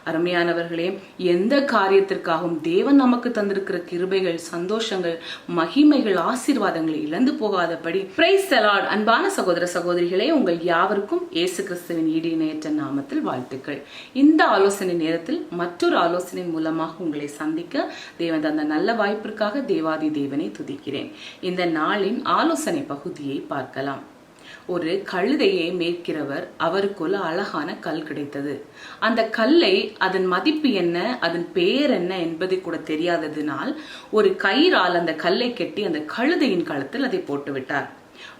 அருமையானவர்களே, எந்த காரியத்திற்காகவும் தேவன் நமக்கு தந்திருக்கிற கிருபைகள், சந்தோஷங்கள், மகிமைகள், ஆசீர்வாதங்களை இழந்து போகாதபடி பிரைஸ் தி லார்ட். அன்பான சகோதர சகோதரிகளே, உங்கள் யாவருக்கும் இயேசு கிறிஸ்துவின் ஈடு இணையற்ற நாமத்தில் வாழ்த்துக்கள். இந்த ஆலோசனை நேரத்தில் மற்றொரு ஆலோசனை மூலமாக உங்களை சந்திக்க தேவன் தந்த நல்ல வாய்ப்பிற்காக தேவாதி தேவனை துதிக்கிறேன். இந்த நாளின் ஆலோசனை பகுதியை பார்க்கலாம். ஒரு கழுதையை மேய்க்கிறவர், அவருக்குள்ள அழகான கல் கிடைத்தது. அந்த கல்லை, அதன் மதிப்பு என்ன, அதன் பெயர் என்ன என்பது கூட தெரியாததினால் ஒரு கயிறால் அந்த கல்லை கட்டி அந்த கழுதையின் கழுத்தில் அதை போட்டு விட்டார்.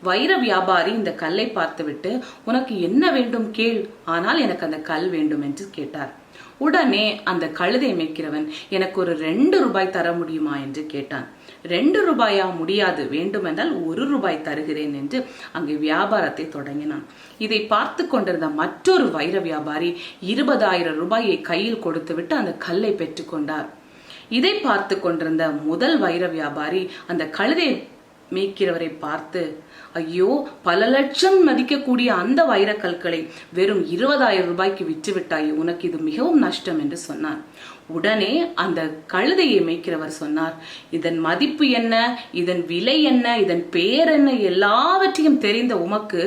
வைர வியாபாரி இந்த கல்லை பார்த்துவிட்டு, உனக்கு என்ன வேண்டும் கேள், ஆனால் எனக்கு அந்த கல் வேண்டும் என்று கேட்டார். உடனே அந்த கழுதை மேய்க்கிறவன், எனக்கு ஒரு 2 ரூபாய் தர முடியுமா என்று கேட்டான். 2 ரூபாயா? முடியாது, வேண்டுமென்றால் 1 ரூபாய் தருகிறேன் என்று அங்கே வியாபாரத்தை தொடங்கினான். இதை பார்த்து கொண்டிருந்த மற்றொரு வைர வியாபாரி 20,000 ரூபாயை கையில் கொடுத்துவிட்டு அந்த கல்லை பெற்றுக்கொண்டார். இதை பார்த்து கொண்டிருந்த முதல் வைர வியாபாரி அந்த கழுதை மேய்க்கிறவரை பார்த்து, ஐயோ, பல லட்சம் மதிக்கக்கூடிய அந்த வைரக்கற்களை வெறும் 20,000 ரூபாய்க்கு விற்று விட்டாய், உனக்கு இது மிகவும் நஷ்டம் என்று சொன்னார். உடனே அந்த கழுதையை மேய்க்கிறவர் சொன்னார், இதன் மதிப்பு என்ன, இதன் விலை என்ன, இதன் பெயர் என்ன, எல்லாவற்றையும் தெரிந்த உமக்கு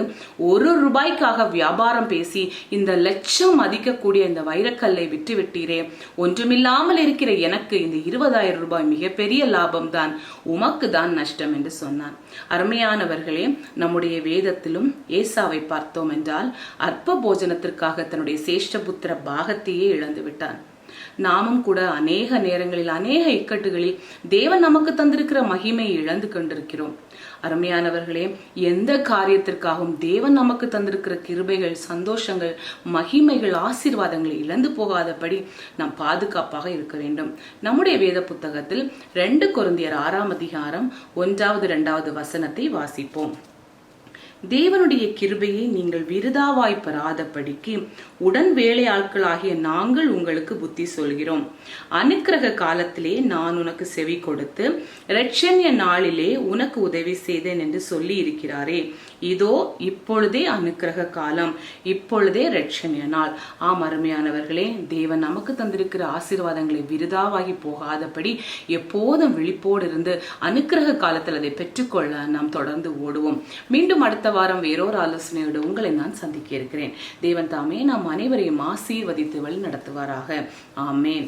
1 ரூபாய்க்காக வியாபாரம் பேசி இந்த லட்சம் மதிக்கக்கூடிய இந்த வைரக்கல்லை விற்று விட்டீரே, ஒன்றுமில்லாமல் இருக்கிற எனக்கு இந்த 20,000 ரூபாய் மிகப்பெரிய லாபம் தான், உமக்கு தான் நஷ்டம் என்று சொன்னான். அருமையானவர்களே, நம்முடைய வேதத்திலும் ஏசாவை பார்த்தோம் என்றால் அற்ப போஜனத்திற்காக தன்னுடைய சேஷ்டபுத்திர பாகத்தையே இழந்து விட்டான். நாமும் கூட அநேக நேரங்களில், அநேக இக்கட்டுகளில் தேவன் நமக்கு தந்திருக்கிற மகிமையை இழந்து கொண்டிருக்கிறோம். அருமையானவர்களே, எந்த காரியத்திற்காகவும் தேவன் நமக்கு தந்திருக்கிற கிருபைகள், சந்தோஷங்கள், மகிமைகள், ஆசீர்வாதங்களை இழந்து போகாதபடி நாம் பாதுகாப்பாக இருக்க வேண்டும். நம்முடைய வேத புத்தகத்தில் 2 கொரிந்தியர் 6ஆம் அதிகாரம் 1வது 2வது வசனத்தை வாசிப்போம். தேவனுடைய கிருபையை நீங்கள் விருதாவாய் பெறாதபடிக்கு உடன் வேலையாட்களாகிய நாங்கள் உங்களுக்கு புத்தி சொல்கிறோம். அனுக்கிரக காலத்திலே நான் உனக்கு செவி கொடுத்து இரட்சண்ய நாளிலே உனக்கு உதவி செய்தேன் என்று சொல்லி இருக்கிறாரே, இதோ இப்பொழுதே அனுக்கிரக காலம், இப்பொழுதே இரட்சண்ய நாள். ஆம் அருமையானவர்களே, தேவன் நமக்கு தந்திருக்கிற ஆசீர்வாதங்களை விருதாவாகி போகாதபடி எப்போதும் விழிப்போடு இருந்து அனுக்கிரக காலத்தில் அதை பெற்றுக்கொள்ள நாம் தொடர்ந்து ஓடுவோம். மீண்டும் அடுத்த வாரம் வேறொரு ஆலோசனையோடு உங்களை நான் சந்திக்க இருக்கிறேன். தேவன் தாமே நாம் அனைவரையும் ஆசீர்வதித்து வழி நடத்துவாராக. ஆமேன்.